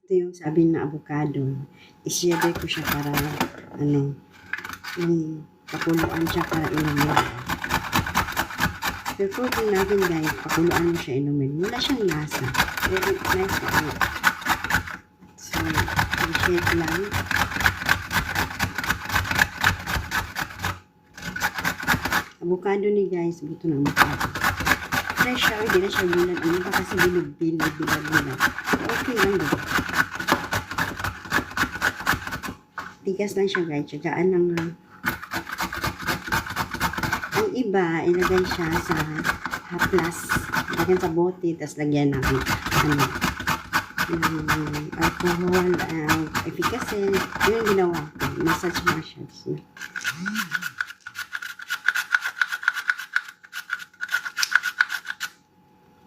Ito yung sabi na avocado. I-share ko siya para, yung pakuluan siya para inumin. Before din natin guys, pakuluan mo siya inumin. Wala siyang lasa. Very nice na ano. So, i-share lang. Avocado ni guys, buto na avocado. Fresh siya, hindi na siya bilan. Ano pa kasi bilog-bilog. Okay lang din. Tigas lang siya guys. Tsagaan lang. Ang iba, ilagay siya sa haplas. Lagyan sa bote, tapos lagyan namin alcohol, efficacy. Yun yung ginawa ko. Massage.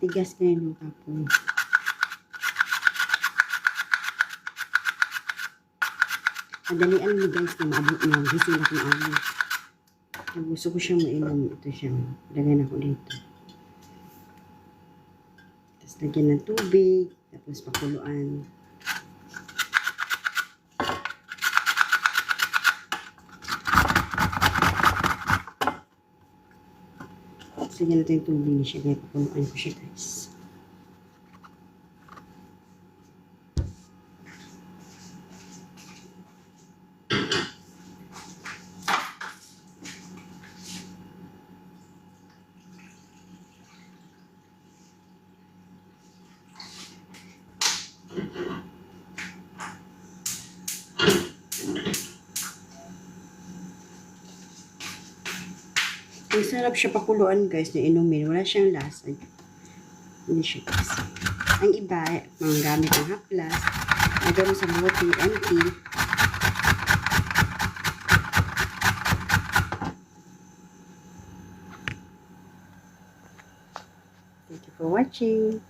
Tigas na yun yung kapoy. Madalian mo guys na maabot mo. Gising ako ng ano. Gusto ko siyang mainom. Ito siya. Lagyan ako dito. Tapos lagyan ng tubig. Tapos pakuluan. Tapos lagyan natin yung tubig niya siya. Kaya pakuluan ko siya guys. Ang sarap siya pakuluan guys na inumin. Wala siyang lasa. Hindi siya guys. Ang iba, mga gamit ng haplas. Lagyan mo sa bote, empty. Thank you for watching.